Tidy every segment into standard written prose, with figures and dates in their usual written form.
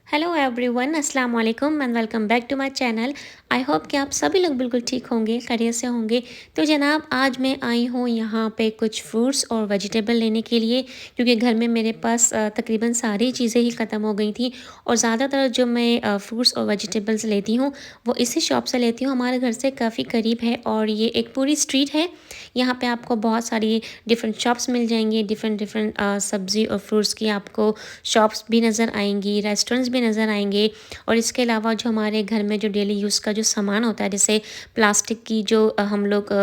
Hello everyone, अस्सलाम वालेकुम and welcome back to my channel. I hope कि आप सभी लोग बिल्कुल ठीक होंगे, खैरियत से होंगे। तो जनाब, आज मैं आई हूँ यहाँ पे कुछ फ्रूट्स और वेजिटेबल लेने के लिए, क्योंकि घर में मेरे पास तकरीबन सारी चीज़ें ही ख़त्म हो गई थी। और ज़्यादातर जो मैं फ्रूट्स और वेजिटेबल्स लेती हूँ वो इसी शॉप से लेती हूँ। हमारे घर से काफ़ी करीब है और ये एक पूरी स्ट्रीट है। यहाँ पे आपको बहुत सारी डिफरेंट शॉप्स मिल जाएंगी, डिफरेंट डिफरेंट सब्ज़ी और फ्रूट्स की आपको शॉप्स भी नज़र आएंगी, रेस्टोरेंट्स भी नज़र आएंगे। और इसके अलावा जो हमारे घर में जो डेली यूज़ का जो सामान होता है, जैसे प्लास्टिक की जो हम लोग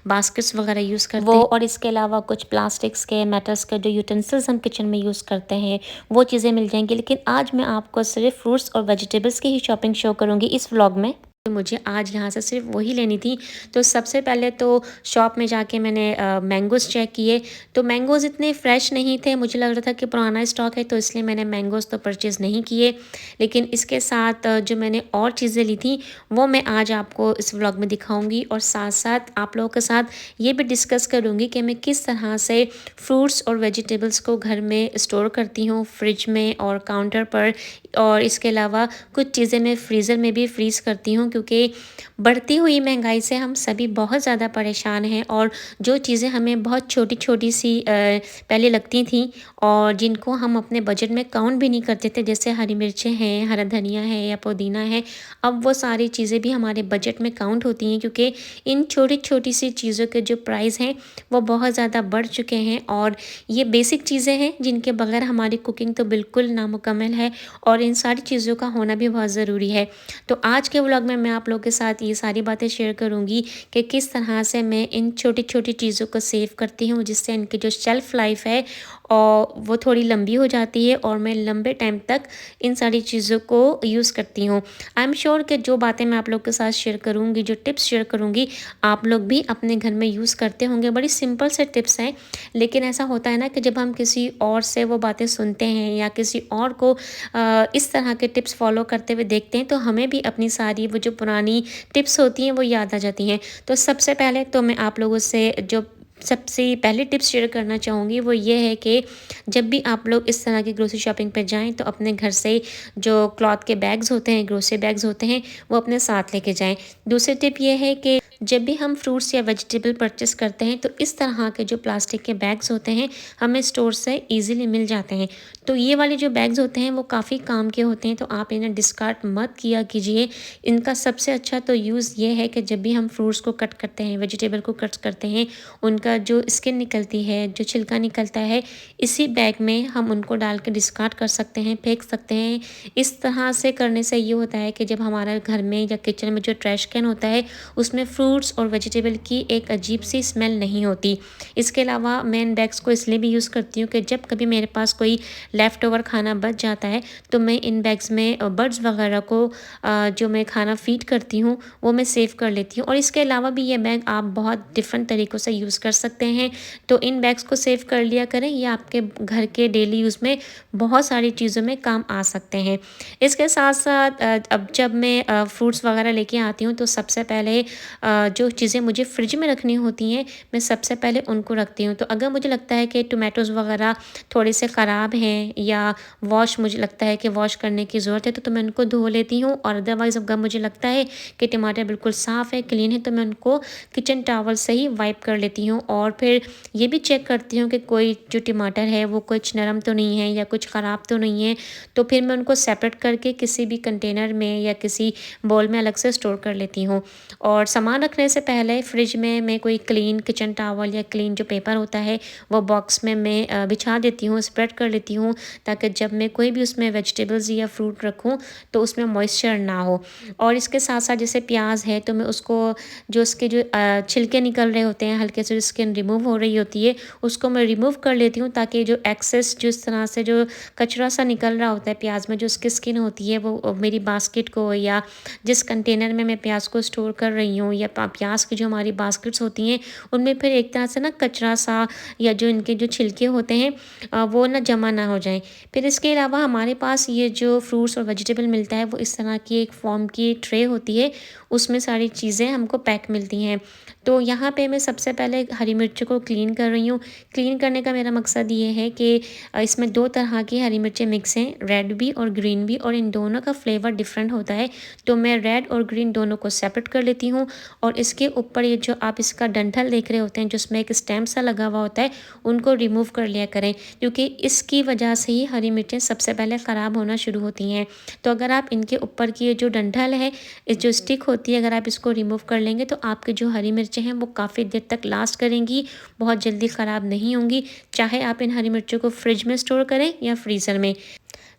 बास्केट्स वगैरह यूज़ करते हैं, और इसके अलावा कुछ प्लास्टिक्स के मेटल्स के जो यूटेंसिल्स हम किचन में यूज़ करते हैं, वो चीज़ें मिल जाएंगी। लेकिन आज मैं आपको सिर्फ फ्रूट्स और वेजिटेबल्स की ही शॉपिंग शो करूँगी इस व्लॉग में। मुझे आज यहाँ से सिर्फ वही लेनी थी। तो सबसे पहले तो शॉप में जाके मैंने मैंगोज़ चेक किए। तो मैंगोज़ इतने फ्रेश नहीं थे, मुझे लग रहा था कि पुराना स्टॉक है, तो इसलिए मैंने मैंगोज़ तो परचेज़ नहीं किए। लेकिन इसके साथ जो मैंने और चीज़ें ली थी वो मैं आज आपको इस व्लॉग में दिखाऊंगी, और साथ साथ आप लोगों के साथ ये भी डिस्कस करूँगी कि मैं किस तरह से फ्रूट्स और वेजिटेबल्स को घर में स्टोर करती हूँ, फ्रिज में और काउंटर पर। और इसके अलावा कुछ चीज़ें मैं फ्रीज़र में भी फ्रीज़ करती हूँ, क्योंकि बढ़ती हुई महंगाई से हम सभी बहुत ज़्यादा परेशान हैं। और जो चीज़ें हमें बहुत छोटी छोटी सी पहले लगती थी और जिनको हम अपने बजट में काउंट भी नहीं करते थे, जैसे हरी मिर्चें हैं, हरा धनिया है या पुदीना है, अब वो सारी चीज़ें भी हमारे बजट में काउंट होती हैं, क्योंकि इन छोटी छोटी सी चीज़ों के जो प्राइस हैं वो बहुत ज़्यादा बढ़ चुके हैं। और ये बेसिक चीज़ें हैं जिनके बगैर हमारी कुकिंग तो बिल्कुल नामुकम्मल है, और इन सारी चीज़ों का होना भी बहुत ज़रूरी है। तो आज के व्लॉग में मैं आप लोगों के साथ ये सारी बातें शेयर करूँगी कि किस तरह से मैं इन छोटी छोटी चीज़ों को सेव करती हूँ, जिससे इनकी जो शेल्फ़ लाइफ है और वो थोड़ी लंबी हो जाती है, और मैं लंबे टाइम तक इन सारी चीज़ों को यूज़ करती हूँ। आई एम श्योर कि जो बातें मैं आप लोग के साथ शेयर करूँगी, जो टिप्स शेयर करूँगी, आप लोग भी अपने घर में यूज़ करते होंगे। बड़ी सिंपल से टिप्स हैं, लेकिन ऐसा होता है ना कि जब हम किसी और से वो बातें सुनते हैं या किसी और को इस तरह के टिप्स फॉलो करते हुए देखते हैं, तो हमें भी अपनी सारी वो जो पुरानी टिप्स होती हैं वो याद आ जाती हैं। तो सबसे पहले तो मैं आप लोगों से जो सबसे पहले टिप्स शेयर करना चाहूँगी वो ये है कि जब भी आप लोग इस तरह की ग्रोसरी शॉपिंग पे जाएं, तो अपने घर से जो क्लॉथ के बैग्स होते हैं, ग्रोसरी बैग्स होते हैं, वो अपने साथ लेके जाएं। दूसरी टिप ये है कि जब भी हम फ्रूट्स या वेजिटेबल परचेस करते हैं, तो इस तरह के जो प्लास्टिक के बैग्स होते हैं हमें स्टोर से ईजिली मिल जाते हैं। तो ये वाले जो बैग्स होते हैं वो काफ़ी काम के होते हैं, तो आप इन्हें डिस्कार्ड मत किया कीजिए। इनका सबसे अच्छा तो यूज़ ये है कि जब भी हम फ्रूट्स को कट करते हैं, वेजिटेबल को कट करते हैं, उनका जो स्किन निकलती है, जो छिलका निकलता है, इसी बैग में हम उनको डाल के डिस्कार्ड कर सकते हैं, फेंक सकते हैं। इस तरह से करने से ये होता है कि जब हमारा घर में या किचन में जो ट्रैश कैन होता है उसमें फ्रूट्स और वेजिटेबल की एक अजीब सी स्मेल नहीं होती। इसके अलावा मैं इन बैग्स को इसलिए भी यूज़ करती हूँ कि जब कभी मेरे पास कोई लेफ़्ट ओवर खाना बच जाता है, तो मैं इन बैग्स में बर्ड्स वगैरह को जो मैं खाना फ़ीड करती हूँ वो मैं सेव कर लेती हूँ। और इसके अलावा भी ये बैग आप बहुत डिफरेंट तरीक़ों से यूज़ कर सकते हैं। तो इन बैग्स को सेव कर लिया करें, ये आपके घर के डेली यूज़ में बहुत सारी चीज़ों में काम आ सकते हैं। इसके साथ साथ अब जब मैं फ्रूट्स वगैरह लेके आती हूँ, तो सबसे पहले जो चीज़ें मुझे फ्रिज में रखनी होती हैं, मैं सबसे पहले उनको रखती हूँ। तो अगर मुझे लगता है कि टोमेटोज़ वगैरह थोड़े से ख़राब हैं या मुझे लगता है कि वॉश करने की ज़रूरत है, तो मैं उनको धो लेती हूँ। और अदरवाइज़ अगर मुझे लगता है कि टमाटर बिल्कुल साफ़ है, क्लीन है, तो मैं उनको किचन टॉवल से ही वाइप कर लेती हूँ। और फिर ये भी चेक करती हूँ कि कोई जो टमाटर है वो कुछ नरम तो नहीं है या कुछ ख़राब तो नहीं है। तो फिर मैं उनको सेपरेट करके किसी भी कंटेनर में या किसी बाउल में अलग से स्टोर कर लेती हूँ। और सामान रखने से पहले फ्रिज में मैं कोई क्लीन किचन टॉवल या क्लीन जो पेपर होता है वो बॉक्स में मैं बिछा देती हूँ, स्प्रेड कर लेती हूँ, ताकि जब मैं कोई भी उसमें वेजिटेबल्स या फ्रूट रखूँ तो उसमें मॉइस्चर ना हो। और इसके साथ साथ जैसे प्याज है, तो मैं उसको जो उसके जो छिलके निकल रहे होते हैं, हल्के से जो स्किन रिमूव हो रही होती है, उसको मैं रिमूव कर लेती हूँ, ताकि जो एक्सेस जिस तरह से जो कचरा सा निकल रहा होता है प्याज में, जो उसकी स्किन होती है, वो मेरी बास्केट को या जिस कंटेनर में मैं प्याज को स्टोर कर रही हूँ या प्याज की जो हमारी बास्केट्स होती हैं उनमें फिर एक तरह से ना कचरा सा या जो इनके जो छिलके होते हैं वो ना जमा ना हो जाएं। फिर इसके अलावा हमारे पास ये जो फ्रूट्स और वेजिटेबल मिलता है वो इस तरह की एक फॉर्म की ट्रे होती है, उसमें सारी चीज़ें हमको पैक मिलती हैं। तो यहाँ पे मैं सबसे पहले हरी मिर्च को क्लीन कर रही हूँ। क्लीन करने का मेरा मकसद ये है कि इसमें 2 तरह की हरी मिर्चें मिक्स हैं, रेड भी और ग्रीन भी, और इन दोनों का फ्लेवर डिफरेंट होता है। तो मैं रेड और ग्रीन दोनों को सेपरेट कर लेती हूँ और इसके ऊपर ये जो आप इसका डंठल देख रहे होते हैं जिसमें एक स्टेम सा लगा हुआ होता है, उनको रिमूव कर लिया करें, क्योंकि इसकी वजह से ही हरी मिर्चें सबसे पहले ख़राब होना शुरू होती हैं। तो अगर आप इनके ऊपर की ये जो डंठल है, इस जो स्टिक होती है, अगर आप इसको रिमूव कर लेंगे तो आपकी जो हरी मिर्चें हैं वो काफ़ी देर तक लास्ट करेंगी, बहुत जल्दी ख़राब नहीं होंगी, चाहे आप इन हरी मिर्चों को फ्रिज में स्टोर करें या फ्रीज़र में।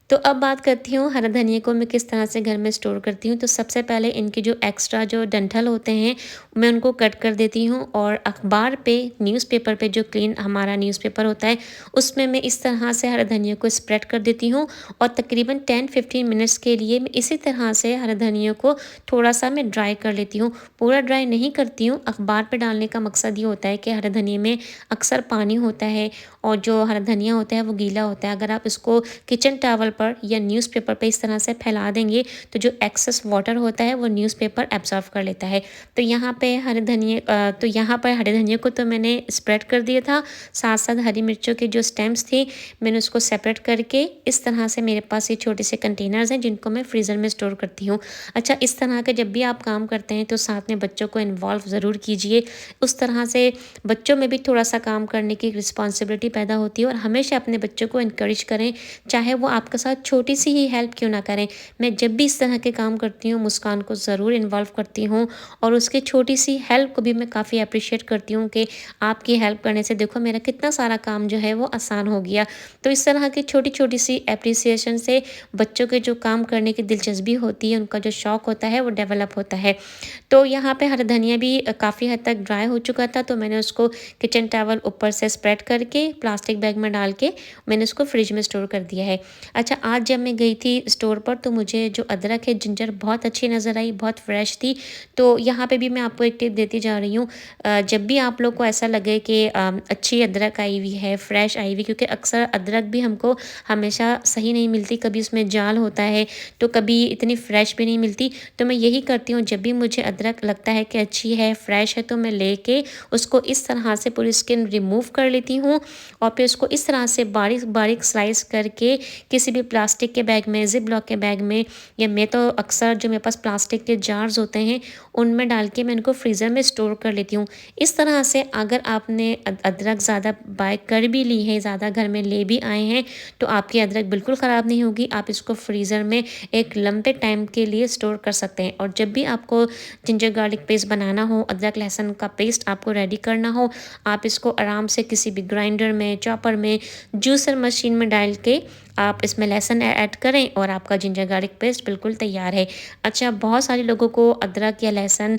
तो अब बात करती हूँ हरा धनिया को मैं किस तरह से घर में स्टोर करती हूँ। तो सबसे पहले इनके जो एक्स्ट्रा जो डंठल होते हैं मैं उनको कट कर देती हूँ और अखबार पे, न्यूज़पेपर पे, जो क्लीन हमारा न्यूज़पेपर होता है उसमें मैं इस तरह से हरा धनिया को स्प्रेड कर देती हूँ और तकरीबन 10-15 मिनट्स के लिए मैं इसी तरह से हरा धनिया को थोड़ा सा मैं ड्राई कर लेती हूँ। पूरा ड्राई नहीं करती हूँ। अखबार पे डालने का मकसद ये होता है कि हरा धनिया में अक्सर पानी होता है और जो हरा धनिया होता है वो गीला होता है। अगर आप इसको किचन टॉवल पर या न्यूज़पेपर पे इस तरह से फैला देंगे तो जो एक्सेस वाटर होता है वो न्यूज़पेपर एब्जॉर्ब कर लेता है। तो यहाँ पे हरे धनिया को तो मैंने स्प्रेड कर दिया था, साथ साथ हरी मिर्चों के जो स्टेम्स थे मैंने उसको सेपरेट करके इस तरह से मेरे पास ये छोटे से कंटेनर्स हैं जिनको मैं फ्रीज़र में स्टोर करती हूँ। अच्छा, इस तरह के जब भी आप काम करते हैं तो साथ में बच्चों को इन्वॉल्व ज़रूर कीजिए। उस तरह से बच्चों में भी थोड़ा सा काम करने की रिस्पॉन्सिबिलिटी पैदा होती है और हमेशा अपने बच्चों को इनकरेज करें, चाहे वो आपके साथ छोटी सी ही हेल्प क्यों ना करें। मैं जब भी इस तरह के काम करती हूँ मुस्कान को ज़रूर इन्वॉल्व करती हूँ और उसकी छोटी सी हेल्प को भी मैं काफ़ी अप्रिशिएट करती हूँ कि आपकी हेल्प करने से देखो मेरा कितना सारा काम जो है वो आसान हो गया। तो इस तरह की छोटी छोटी सी अप्रिसिएशन से बच्चों के जो काम करने की दिलचस्पी होती है, उनका जो शौक़ होता है वो डेवलप होता है। तो यहाँ पे हरा धनिया भी काफ़ी हद तक ड्राई हो चुका था, तो मैंने उसको किचन टॉवल ऊपर से स्प्रेड करके प्लास्टिक बैग में डाल के मैंने उसको फ्रिज में स्टोर कर दिया है। अच्छा, आज जब मैं गई थी स्टोर पर तो मुझे जो अदरक है, जिंजर बहुत अच्छी नज़र आई, बहुत फ्रेश थी। तो यहाँ पे भी मैं आपको एक टिप देती जा रही हूँ, जब भी आप लोग को ऐसा लगे कि अच्छी अदरक आई हुई है, फ्रेश आई हुई, क्योंकि अक्सर अदरक भी हमको हमेशा सही नहीं मिलती, कभी उसमें जाल होता है तो कभी इतनी फ्रेश भी नहीं मिलती। तो मैं यही करती हूँ, जब भी मुझे अदरक लगता है कि अच्छी है, फ्रेश है, तो मैं लेके उसको इस तरह से पूरी स्किन रिमूव कर लेती हूँ और फिर उसको इस तरह से बारीक बारीक स्लाइस करके किसी भी प्लास्टिक के बैग में, जिप लॉक के बैग में, या मैं तो अक्सर जो मेरे पास प्लास्टिक के जार्स होते हैं उनमें डाल के मैं इनको फ्रीज़र में स्टोर कर लेती हूँ। इस तरह से अगर आपने अदरक ज़्यादा बाय कर भी ली है, ज़्यादा घर में ले भी आए हैं, तो आपकी अदरक बिल्कुल ख़राब नहीं होगी। आप इसको फ्रीज़र में एक लंबे टाइम के लिए स्टोर कर सकते हैं। और जब भी आपको जिंजर गार्लिक पेस्ट बनाना हो, अदरक लहसुन का पेस्ट आपको रेडी करना हो, आप इसको आराम से किसी भी ग्राइंडर में, चॉपर में, जूसर मशीन में डाल के आप इसमें लहसुन ऐड करें और आपका जिंजर गार्लिक पेस्ट बिल्कुल तैयार है। अच्छा, बहुत सारे लोगों को अदरक या लहसुन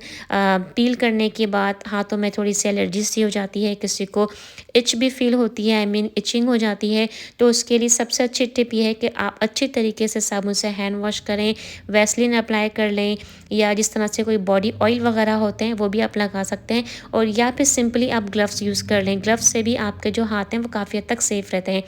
पील करने के बाद हाथों में थोड़ी सी एलर्जी सी हो जाती है, किसी को इच भी फील होती है, आई मीन इचिंग हो जाती है। तो उसके लिए सबसे अच्छी टिप ये है कि आप अच्छी तरीके से साबुन से हैंड वॉश करें, वैसलीन अप्लाई कर लें, या जिस तरह से कोई बॉडी ऑयल वगैरह होते हैं वो भी आप लगा सकते हैं, और या फिर सिंपली आप ग्लव्स यूज़ कर लें। ग्लव्स से भी आपके जो हाथ हैं वो काफ़ी हद तक सेफ़ रहते हैं।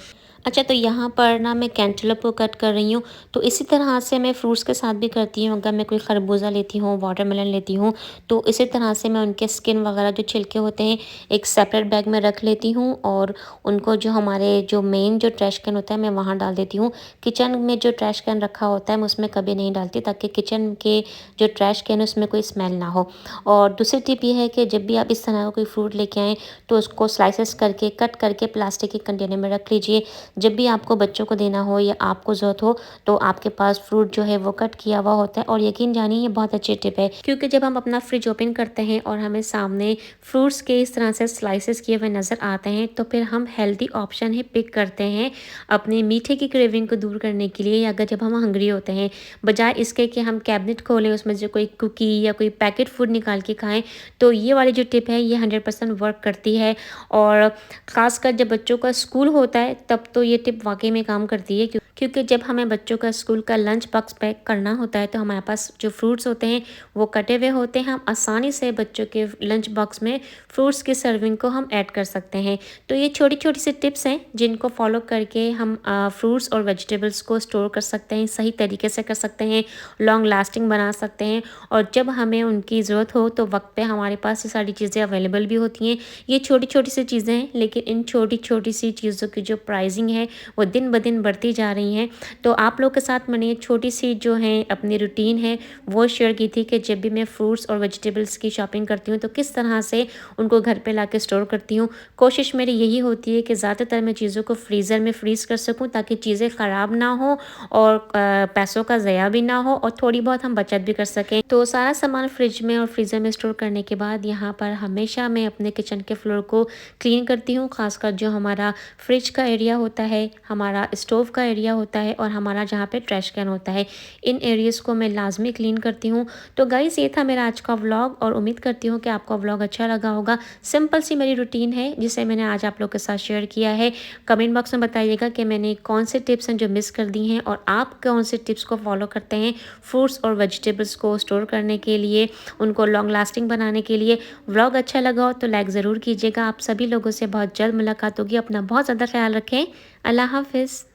अच्छा, तो यहाँ पर ना मैं कैंटेलोप को कट कर रही हूँ, तो इसी तरह से मैं फ्रूट्स के साथ भी करती हूँ। अगर मैं कोई खरबूजा लेती हूँ, वाटरमेलन लेती हूँ, तो इसी तरह से मैं उनके स्किन वगैरह जो छिलके होते हैं एक सेपरेट बैग में रख लेती हूँ और उनको जो हमारे जो मेन जो ट्रैश कैन होता है मैं वहाँ डाल देती हूँ। किचन में जो ट्रैश कैन रखा होता है मैं उसमें कभी नहीं डालती, ताकि किचन के जो ट्रैश कैन है उसमें कोई स्मेल ना हो। और दूसरी टिप ये है कि जब भी आप इस तरह का कोई फ्रूट लेके आएँ तो उसको स्लाइसेस करके, कट करके प्लास्टिक के कंटेनर में रख लीजिए। जब भी आपको बच्चों को देना हो या आपको ज़रूरत हो तो आपके पास फ्रूट जो है वो कट किया हुआ होता है। और यकीन जानिए ये बहुत अच्छी टिप है, क्योंकि जब हम अपना फ्रिज ओपन करते हैं और हमें सामने फ्रूट्स के इस तरह से स्लाइसेस किए हुए नज़र आते हैं तो फिर हम हेल्दी ऑप्शन ही पिक करते हैं अपने मीठे की क्रेविंग को दूर करने के लिए, या अगर जब हम हंग्री होते हैं, बजाय इसके कि हम कैबिनेट खोलें उसमें से कोई कुकी या कोई पैकेट फूड निकाल के खाएं। तो ये वाली जो टिप है ये 100% वर्क करती है, और ख़ासकर जब बच्चों का स्कूल होता है तब तो ये टिप वाकई में काम करती है, क्योंकि जब हमें बच्चों का स्कूल का लंच बॉक्स पैक करना होता है तो हमारे पास जो फ्रूट्स होते हैं वो कटे हुए होते हैं। हम आसानी से बच्चों के लंच बॉक्स में फ्रूट्स की सर्विंग को हम ऐड कर सकते हैं। तो ये छोटी-छोटी सी टिप्स हैं जिनको फॉलो करके हम फ्रूट्स और वेजिटेबल्स को स्टोर कर सकते हैं, सही तरीके से कर सकते हैं, लॉन्ग लास्टिंग बना सकते हैं और जब हमें उनकी ज़रूरत हो तो वक्त पे हमारे पास ये सारी चीज़ें अवेलेबल भी होती हैं। ये छोटी-छोटी सी चीज़ें हैं, लेकिन इन छोटी-छोटी सी चीज़ों की जो प्राइसिंग है वो दिन ब दिन बढ़ती जा रही हैं। तो आप लोग के साथ मैंने ये छोटी सी जो है अपनी रूटीन है वो शेयर की थी कि जब भी मैं फ्रूट्स और वेजिटेबल्स की शॉपिंग करती हूँ तो किस तरह से उनको घर पे लाके स्टोर करती हूँ। कोशिश मेरी यही होती है कि ज़्यादातर मैं चीज़ों को फ्रीज़र में फ्रीज़ कर सकूँ ताकि चीज़ें ख़राब ना हो और पैसों का ज़या भी ना हो और थोड़ी बहुत हम बचत भी कर सकें। तो सारा सामान फ्रिज में और फ्रीज़र में स्टोर करने के बाद यहाँ पर हमेशा मैं अपने किचन के फ्लोर को क्लीन करती हूँ, ख़ासकर जो हमारा फ्रिज का एरिया होता है, हमारा स्टोव का एरिया होता है और हमारा जहाँ पे ट्रैश कैन होता है, इन एरियाज़ को मैं लाजमी क्लीन करती हूँ। तो गाइस ये था मेरा आज का व्लॉग और उम्मीद करती हूँ कि आपको व्लॉग अच्छा लगा होगा। सिंपल सी मेरी रूटीन है जिसे मैंने आज आप लोग के साथ शेयर किया है। कमेंट बॉक्स में बताइएगा कि मैंने कौन से टिप्स हैं जो मिस कर दी हैं और आप कौन से टिप्स को फॉलो करते हैं फ्रूट्स और वेजिटेबल्स को स्टोर करने के लिए, उनको लॉन्ग लास्टिंग बनाने के लिए। व्लॉग अच्छा लगा हो तो लाइक ज़रूर कीजिएगा। आप सभी लोगों से बहुत जल्द मुलाकात होगी। अपना बहुत ज़्यादा ख्याल रखें। अल्लाह हाफ़िज़।